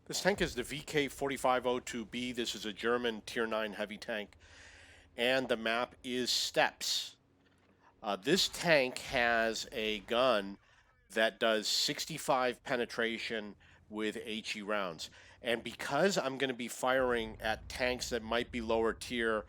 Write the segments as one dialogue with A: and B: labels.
A: This tank is the VK4502B. This is a German Tier 9 heavy tank, and the map is Steppes. This tank has a gun that does 65 penetration with HE rounds. And because I'm going to be firing at tanks that might be lower tier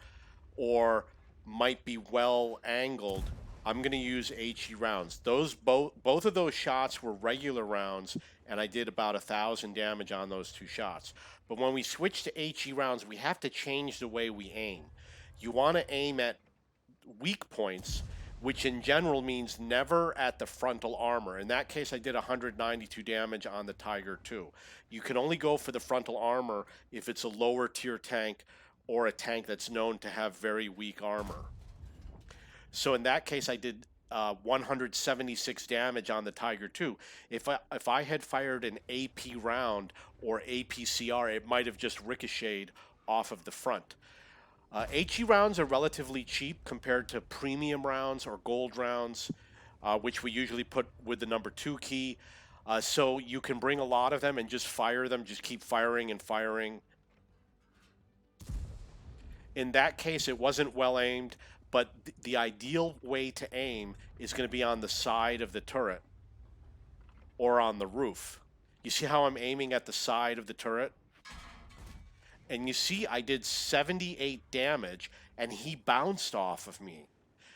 A: or might be well angled, I'm going to use HE rounds. Those both of those shots were regular rounds, and I did about 1,000 damage on those two shots. But when we switch to HE rounds, we have to change the way we aim. You want to aim at weak points, which in general means never at the frontal armor. In that case, I did 192 damage on the Tiger 2. You can only go for the frontal armor if it's a lower tier tank or a tank that's known to have very weak armor. So in that case, I did 176 damage on the Tiger 2. If I had fired an AP round or APCR, it might have just ricocheted off of the front. HE rounds are relatively cheap compared to premium rounds or gold rounds, which we usually put with the number 2 key. So you can bring a lot of them and just fire them, just keep firing and firing. In that case, it wasn't well aimed, but the ideal way to aim is going to be on the side of the turret or on the roof. You see how I'm aiming at the side of the turret? And you see I did 78 damage, and he bounced off of me.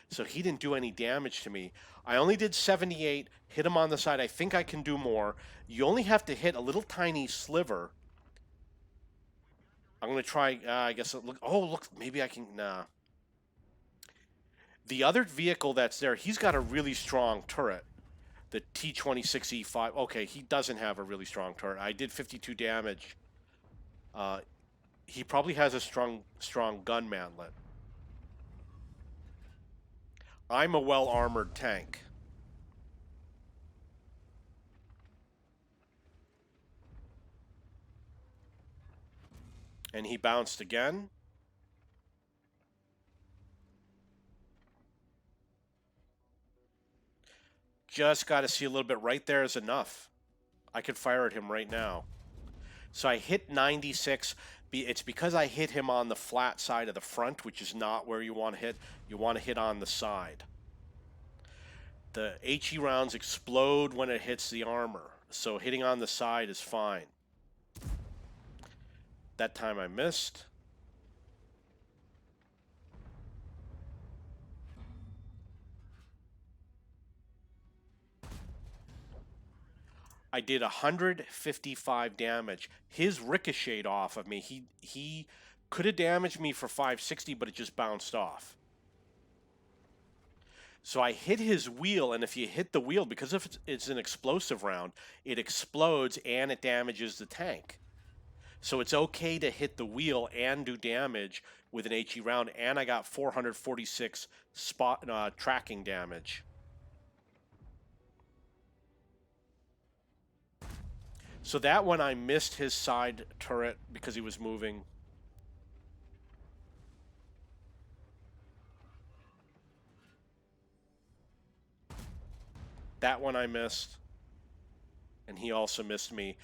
A: So he didn't do any damage to me. I only did 78, hit him on the side. I think I can do more. You only have to hit a little tiny sliver. I'm going to try, I guess, look. Oh, look, maybe I can, nah. The other vehicle that's there, he's got a really strong turret. The T26E5. Okay, he doesn't have a really strong turret. I did 52 damage. He probably has a strong gun mantlet. I'm a well-armored tank. And he bounced again. Just got to see a little bit. Right there is enough. I could fire at him right now. So I hit 96. It's because I hit him on the flat side of the front, which is not where you want to hit. You want to hit on the side. The HE rounds explode when it hits the armor, so hitting on the side is fine. That time I missed. I did 155 damage. His ricocheted off of me. He could have damaged me for 560, but it just bounced off. So I hit his wheel, and if you hit the wheel, because if it's an explosive round, it explodes and it damages the tank. So it's okay to hit the wheel and do damage with an HE round, and I got 446 tracking damage. So that one I missed his side turret because he was moving. That one I missed. And he also missed me.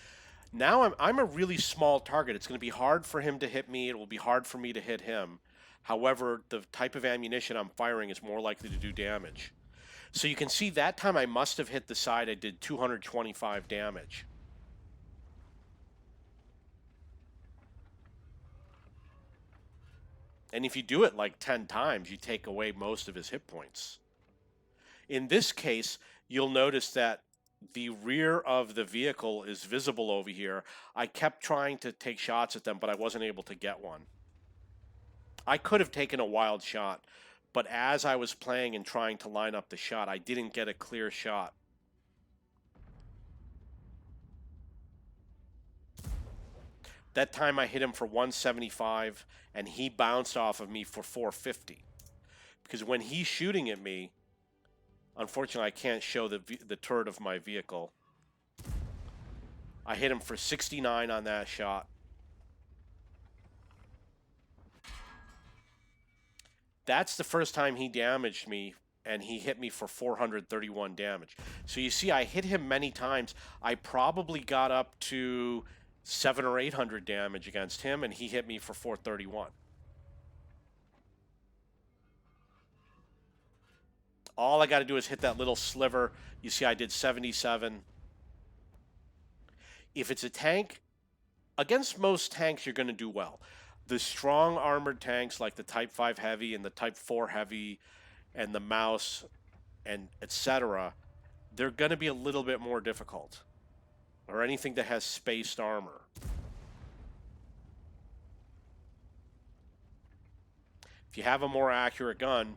A: Now I'm a really small target. It's going to be hard for him to hit me. It will be hard for me to hit him. However, the type of ammunition I'm firing is more likely to do damage. So you can see that time I must have hit the side. I did 225 damage. And if you do it like 10 times, you take away most of his hit points. In this case, you'll notice that the rear of the vehicle is visible over here. I kept trying to take shots at them, but I wasn't able to get one. I could have taken a wild shot, but as I was playing and trying to line up the shot, I didn't get a clear shot. That time I hit him for 175, and he bounced off of me for 450. Because when he's shooting at me, unfortunately I can't show the turret of my vehicle. I hit him for 69 on that shot. That's the first time he damaged me, and he hit me for 431 damage. So you see, I hit him many times. I probably got up to 700 or 800 damage against him, and he hit me for 431. All I got to do is hit that little sliver. You see I did 77. If it's a tank, against most tanks you're going to do well. The strong armored tanks like the Type 5 Heavy and the Type 4 Heavy and the Mouse and etc., they're going to be a little bit more difficult. Or anything that has spaced armor. If you have a more accurate gun,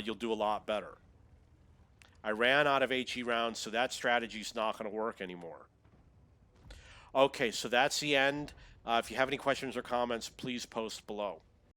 A: you'll do a lot better. I ran out of HE rounds, so that strategy's not going to work anymore. Okay, so that's the end. If you have any questions or comments, please post below.